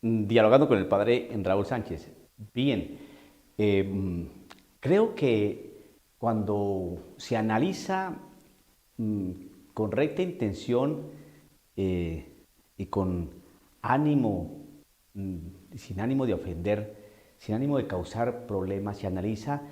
Dialogando con el padre Raúl Sánchez. Bien, eh, creo que cuando se analiza mm, con recta intención y con ánimo, mm, sin ánimo de ofender, sin ánimo de causar problemas, se analiza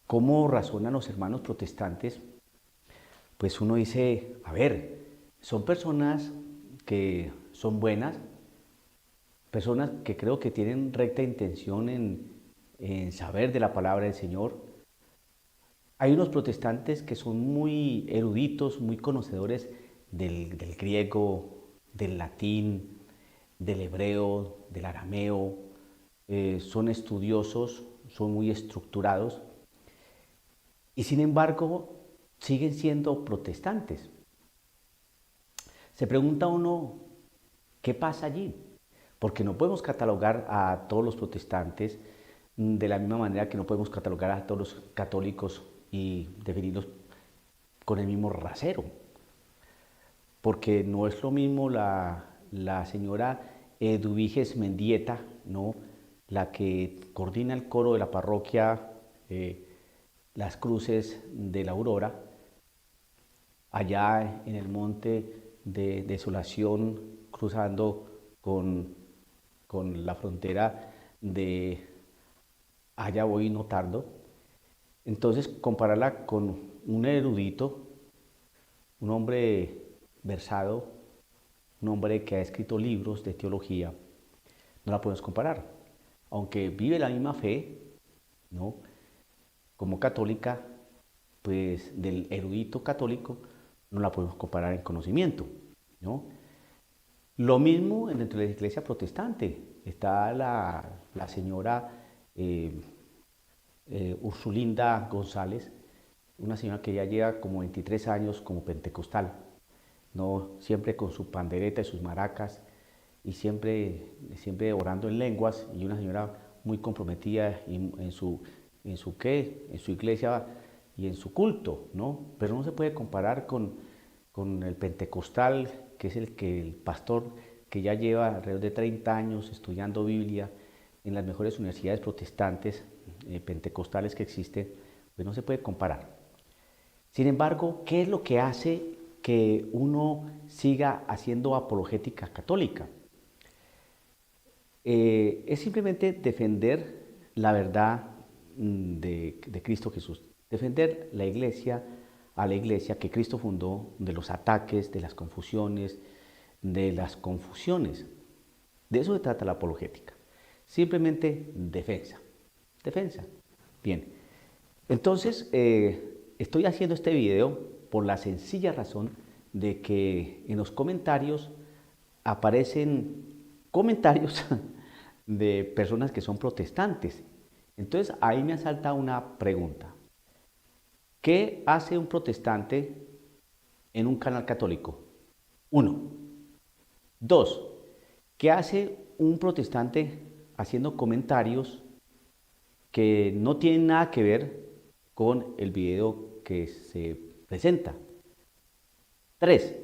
cómo razonan los hermanos protestantes, pues uno dice, a ver, son personas que son buenas, personas que creo que tienen recta intención en saber de la palabra del Señor. Hay unos protestantes que son muy eruditos, muy conocedores del griego, del latín, del hebreo, del arameo, son estudiosos, son muy estructurados y sin embargo siguen siendo protestantes. Se pregunta uno, ¿qué pasa allí? Porque no podemos catalogar a todos los protestantes de la misma manera que no podemos catalogar a todos los católicos y definirlos con el mismo rasero. Porque no es lo mismo la señora Eduviges Mendieta, ¿no? La que coordina el coro de la parroquia Las Cruces de la Aurora, allá en el monte de Desolación, cruzando con la frontera de Allá voy no tardo. Entonces, compararla con un erudito, un hombre versado, un hombre que ha escrito libros de teología, no la podemos comparar. Aunque vive la misma fe, ¿no? Como católica, pues del erudito católico no la podemos comparar en conocimiento, ¿no? Lo mismo dentro de la iglesia protestante. Está la señora Ursulinda González, una señora que ya lleva como 23 años como pentecostal, ¿no? Siempre con su pandereta y sus maracas y siempre orando en lenguas, y una señora muy comprometida en su iglesia y en su culto, ¿no? Pero no se puede comparar con el pentecostal, que es el pastor que ya lleva alrededor de 30 años estudiando Biblia en las mejores universidades protestantes, pentecostales que existen, pues no se puede comparar. Sin embargo, ¿qué es lo que hace que uno siga haciendo apologética católica? Es simplemente defender la verdad de Cristo Jesús, defender la iglesia, a la iglesia que Cristo fundó, de los ataques, de las confusiones, de las confusiones. De eso se trata la apologética. Simplemente defensa. Defensa. Bien. Entonces, estoy haciendo este video por la sencilla razón de que en los comentarios aparecen comentarios de personas que son protestantes. Entonces, ahí me asalta una pregunta. ¿Qué hace un protestante en un canal católico? Uno. Dos. ¿Qué hace un protestante haciendo comentarios que no tienen nada que ver con el video que se presenta? Tres.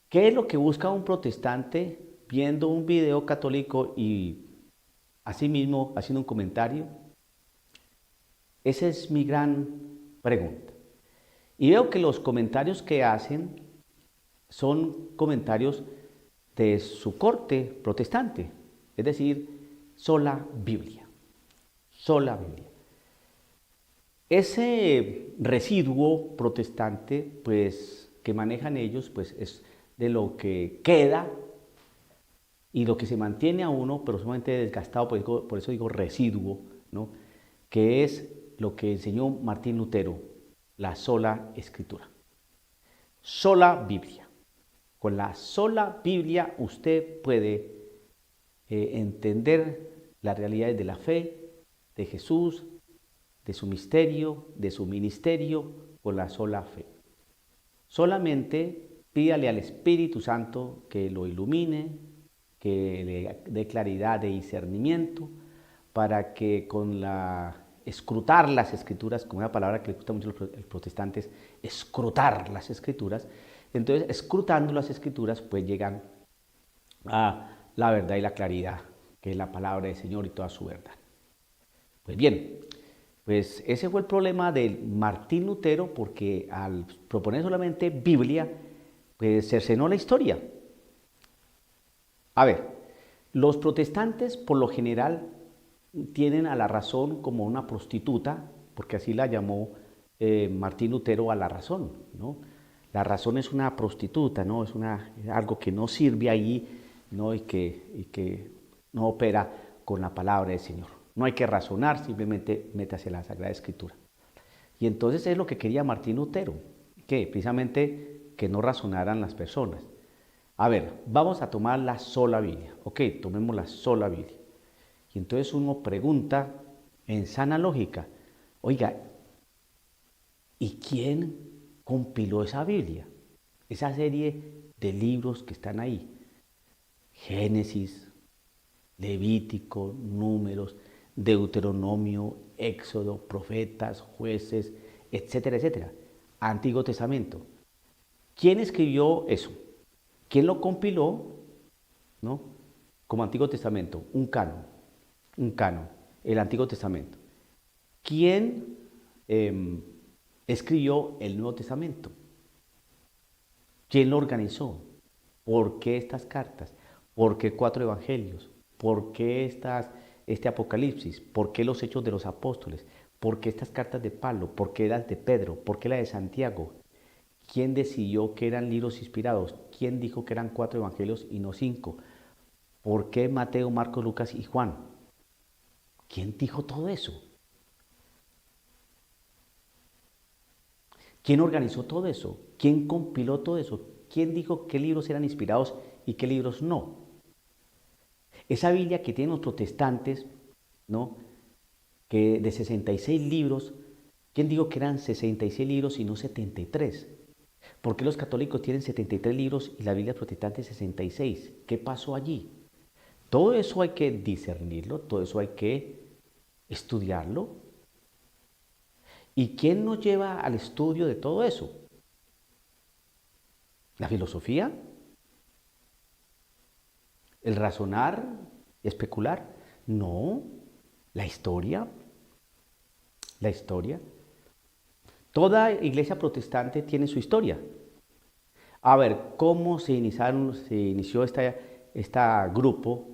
¿Qué es lo que busca un protestante viendo un video católico y asimismo haciendo un comentario? Esa es mi gran pregunta. Y veo que los comentarios que hacen son comentarios de su corte protestante, es decir, sola Biblia, sola Biblia. Ese residuo protestante, pues, que manejan ellos, pues, es de lo que queda y lo que se mantiene a uno, pero sumamente desgastado, por eso digo residuo, ¿no? Que es lo que enseñó Martín Lutero, la sola escritura. Sola Biblia. Con la sola Biblia usted puede entender las realidades de la fe, de Jesús, de su misterio, de su ministerio, con la sola fe. Solamente pídale al Espíritu Santo que lo ilumine, que le dé claridad de discernimiento, para que con la escrutar las escrituras, como una palabra que le gusta mucho a los protestantes, escrutar las escrituras, entonces escrutando las escrituras pues llegan la verdad y la claridad, que es la palabra del Señor y toda su verdad. Pues bien, pues ese fue el problema de Martín Lutero, porque al proponer solamente Biblia, pues cercenó la historia. A ver, los protestantes por lo general tienen a la razón como una prostituta, porque así la llamó Martín Lutero a la razón, ¿no? La razón es una prostituta, ¿no? Es algo que no sirve ahí, ¿no? Y que no opera con la palabra del Señor. No hay que razonar, simplemente métase a la Sagrada Escritura. Y entonces es lo que quería Martín Lutero, que precisamente que no razonaran las personas. A ver, vamos a tomar la sola Biblia. Ok, tomemos la sola Biblia. Y entonces uno pregunta en sana lógica, oiga, ¿y quién compiló esa Biblia? Esa serie de libros que están ahí. Génesis, Levítico, Números, Deuteronomio, Éxodo, Profetas, Jueces, etcétera, etcétera. Antiguo Testamento. ¿Quién escribió eso? ¿Quién lo compiló? ¿No? Como Antiguo Testamento, un canon, el Antiguo Testamento. ¿Quién escribió el Nuevo Testamento? ¿Quién lo organizó? ¿Por qué estas cartas? ¿Por qué 4 evangelios? ¿Por qué este Apocalipsis? ¿Por qué los Hechos de los Apóstoles? ¿Por qué estas cartas de Pablo? ¿Por qué las de Pedro? ¿Por qué la de Santiago? ¿Quién decidió que eran libros inspirados? ¿Quién dijo que eran 4 evangelios y no 5? ¿Por qué Mateo, Marcos, Lucas y Juan? ¿Quién dijo todo eso? ¿Quién organizó todo eso? ¿Quién compiló todo eso? ¿Quién dijo qué libros eran inspirados y qué libros no? Esa Biblia que tienen los protestantes, ¿no? Que de 66 libros, ¿quién dijo que eran 66 libros y no 73? ¿Por qué los católicos tienen 73 libros y la Biblia protestante 66? ¿Qué pasó allí? Todo eso hay que discernirlo, todo eso hay que estudiarlo. ¿Y quién nos lleva al estudio de todo eso? ¿La filosofía? ¿El razonar? ¿Especular? No, la historia. La historia. Toda iglesia protestante tiene su historia. A ver, ¿cómo se inició este grupo,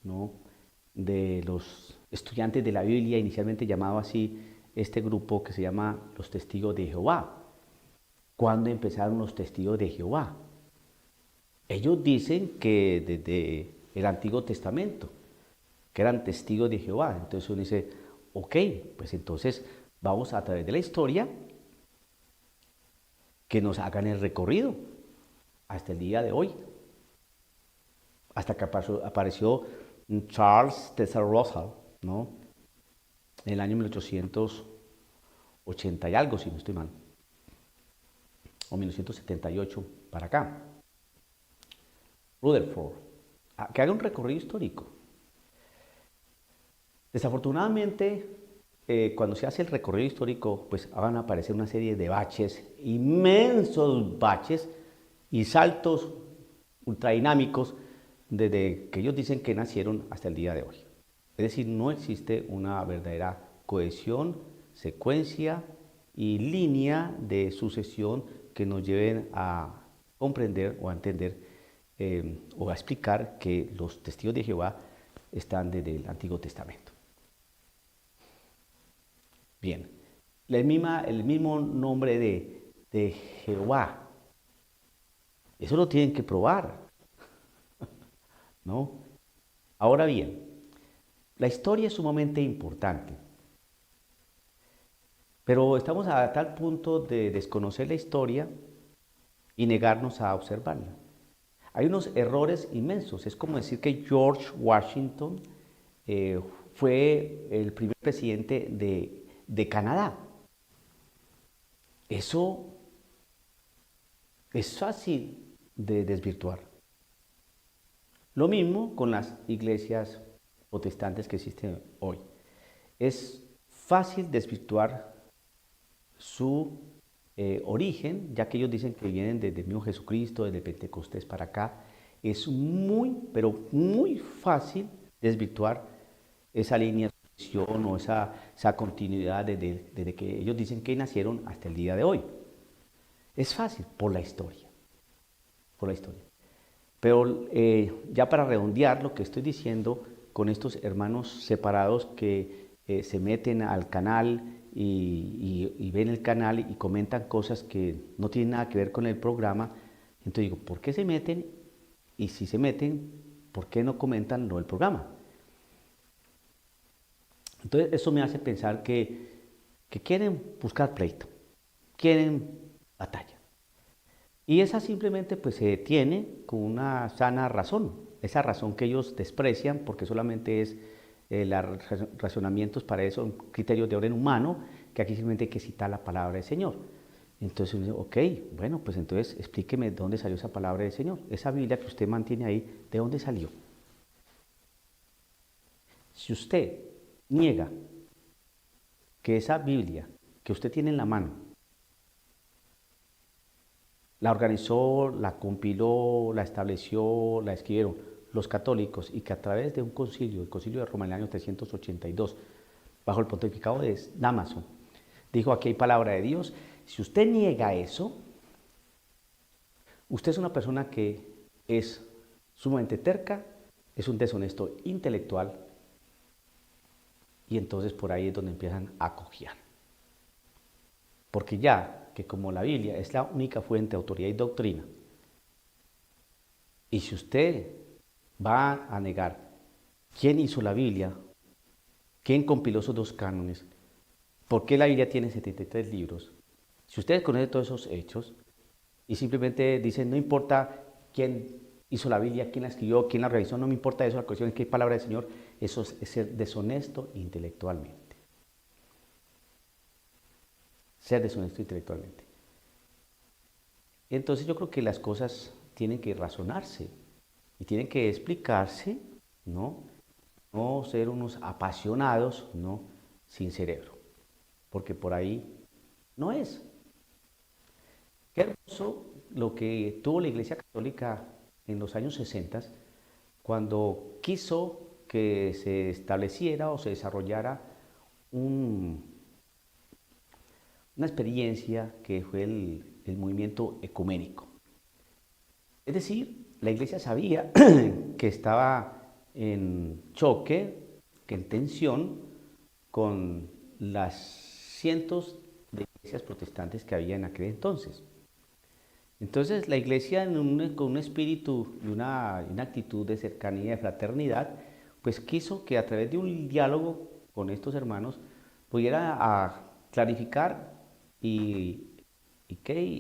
¿no? De los estudiantes de la Biblia, inicialmente llamado así este grupo que se llama los Testigos de Jehová? ¿Cuándo empezaron los Testigos de Jehová? Ellos dicen que desde el Antiguo Testamento, que eran testigos de Jehová. Entonces uno dice, ok, pues entonces vamos a través de la historia que nos hagan el recorrido hasta el día de hoy, hasta que apareció Charles Taze Russell, ¿no? En el año 1880 y algo, si no estoy mal, o 1978 para acá. Rutherford, que haga un recorrido histórico. Desafortunadamente, cuando se hace el recorrido histórico, pues van a aparecer una serie de baches, inmensos baches y saltos ultradinámicos desde que ellos dicen que nacieron hasta el día de hoy. Es decir, no existe una verdadera cohesión, secuencia y línea de sucesión que nos lleven a comprender o a entender o a explicar que los testigos de Jehová están desde el Antiguo Testamento. Bien, el mismo nombre de Jehová, eso lo tienen que probar, ¿no? Ahora bien, la historia es sumamente importante, pero estamos a tal punto de desconocer la historia y negarnos a observarla. Hay unos errores inmensos, es como decir que George Washington fue el primer presidente de Canadá. Eso es fácil de desvirtuar. Lo mismo con las iglesias protestantes que existen hoy. Es fácil desvirtuar su origen, ya que ellos dicen que vienen desde el mismo Jesucristo, desde Pentecostés para acá, es muy, pero muy fácil desvirtuar esa línea de sucesión o esa continuidad desde que ellos dicen que nacieron hasta el día de hoy. Es fácil por la historia, por la historia. Pero ya para redondear lo que estoy diciendo con estos hermanos separados que se meten al canal y ven el canal y comentan cosas que no tienen nada que ver con el programa, entonces digo, ¿por qué se meten? Y si se meten, ¿por qué no comentan lo del programa? Entonces eso me hace pensar que quieren buscar pleito, quieren batalla. Y esa simplemente pues se detiene con una sana razón, esa razón que ellos desprecian porque solamente es los razonamientos para eso, son criterios de orden humano, que aquí simplemente hay que citar la palabra del Señor. Entonces uno dice, ok, bueno, pues entonces explíqueme de dónde salió esa palabra del Señor, esa Biblia que usted mantiene ahí, ¿de dónde salió? Si usted niega que esa Biblia que usted tiene en la mano la organizó, la compiló, la estableció, la escribieron los católicos y que a través de un concilio, el concilio de Roma en el año 382, bajo el pontificado de Dámaso, dijo aquí hay palabra de Dios. Si usted niega eso, usted es una persona que es sumamente terca, es un deshonesto intelectual y entonces por ahí es donde empiezan a cojear. Porque ya que como la Biblia es la única fuente de autoridad y doctrina, y si usted va a negar quién hizo la Biblia, quién compiló esos dos cánones, por qué la Biblia tiene 73 libros, si ustedes conocen todos esos hechos y simplemente dicen no importa quién hizo la Biblia, quién la escribió, quién la realizó, no me importa eso, la cuestión es que hay palabra del Señor, eso es ser deshonesto intelectualmente. Ser deshonesto intelectualmente. Entonces yo creo que las cosas tienen que razonarse y tienen que explicarse, ¿no? No ser unos apasionados, ¿no? Sin cerebro, porque por ahí no es. Qué hermoso lo que tuvo la Iglesia Católica en los años 60, cuando quiso que se estableciera o se desarrollara un, una experiencia que fue el movimiento ecuménico. Es decir, la iglesia sabía que estaba en choque, que en tensión con las cientos de iglesias protestantes que había en aquel entonces. Entonces la iglesia con un espíritu y una actitud de cercanía, de fraternidad, pues quiso que a través de un diálogo con estos hermanos pudiera clarificar y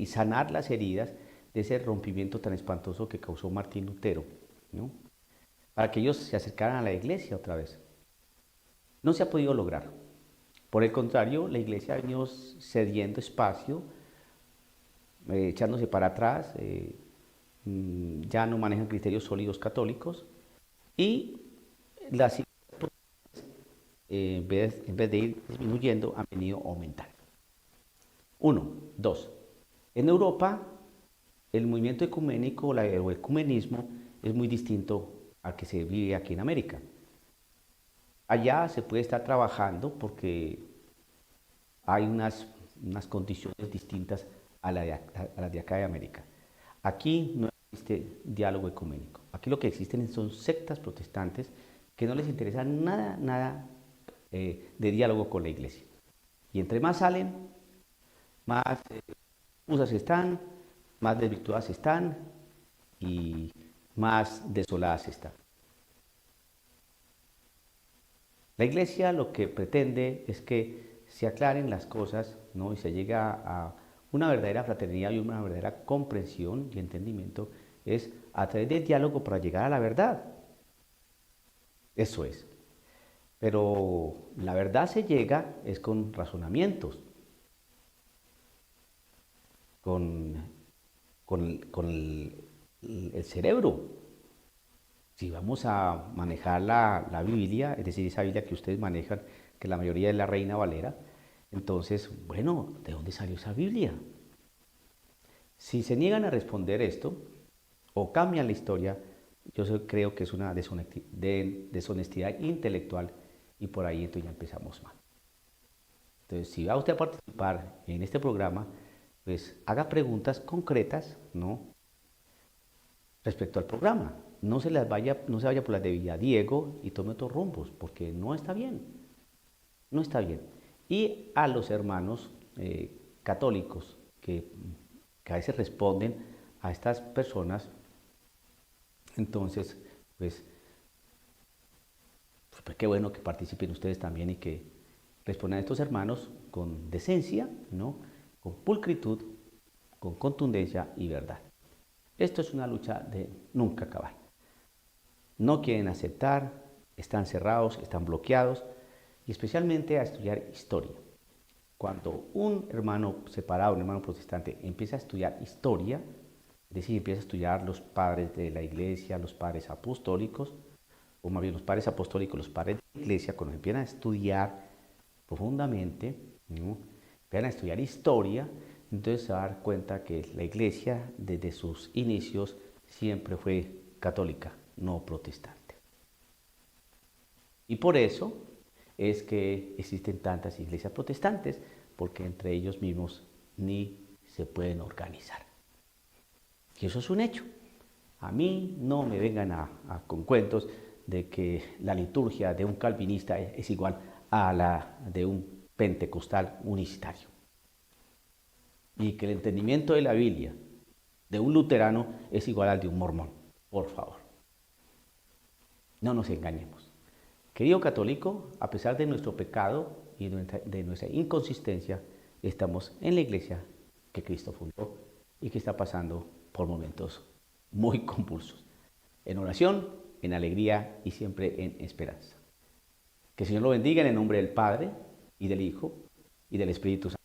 sanar las heridas de ese rompimiento tan espantoso que causó Martín Lutero, ¿no? Para que ellos se acercaran a la iglesia otra vez. No se ha podido lograr. Por el contrario, la iglesia ha venido cediendo espacio, echándose para atrás, ya no manejan criterios sólidos católicos y las en vez de ir disminuyendo, han venido a aumentar. Uno, dos. En Europa, el movimiento ecuménico o ecumenismo es muy distinto al que se vive aquí en América. Allá se puede estar trabajando porque hay unas condiciones distintas a las de acá de América. Aquí no existe diálogo ecuménico. Aquí lo que existen son sectas protestantes que no les interesa nada de diálogo con la iglesia. Y entre más salen, más usas están, más desvirtuadas están y más desoladas están. La iglesia lo que pretende es que se aclaren las cosas, ¿no? Y se llega a una verdadera fraternidad y una verdadera comprensión y entendimiento es a través del diálogo para llegar a la verdad. Eso es. Pero la verdad se llega es con razonamientos, con, con el cerebro. Si vamos a manejar la Biblia, es decir, esa Biblia que ustedes manejan, que la mayoría es la Reina Valera, entonces, bueno, ¿de dónde salió esa Biblia? Si se niegan a responder esto, o cambian la historia, creo que es una deshonestidad intelectual y por ahí entonces ya empezamos mal. Entonces, si va usted a participar en este programa, pues haga preguntas concretas, ¿no? Respecto al programa. No se vaya por la de Villadiego y tome otros rumbos, porque no está bien. No está bien. Y a los hermanos católicos que a veces responden a estas personas, entonces, pues qué bueno que participen ustedes también y que respondan a estos hermanos con decencia, ¿no? Con pulcritud, con contundencia y verdad. Esto es una lucha de nunca acabar. No quieren aceptar, están cerrados, están bloqueados, y especialmente a estudiar historia. Cuando un hermano separado, un hermano protestante, empieza a estudiar historia, es decir, empieza a estudiar los padres de la iglesia, los padres apostólicos, o más bien los padres apostólicos, los padres de la iglesia, cuando empiezan a estudiar profundamente, ¿no? Empiezan a estudiar historia, entonces se va a dar cuenta que la iglesia desde sus inicios siempre fue católica, no protestante. Y por eso es que existen tantas iglesias protestantes, porque entre ellos mismos ni se pueden organizar. Y eso es un hecho. A mí no me vengan con cuentos de que la liturgia de un calvinista es igual a la de un pentecostal unicitario. Y que el entendimiento de la Biblia de un luterano es igual al de un mormón. Por favor. No nos engañemos. Querido católico, a pesar de nuestro pecado y de nuestra inconsistencia, estamos en la iglesia que Cristo fundó y que está pasando por momentos muy convulsos. En oración, en alegría y siempre en esperanza. Que el Señor lo bendiga en el nombre del Padre y del Hijo y del Espíritu Santo.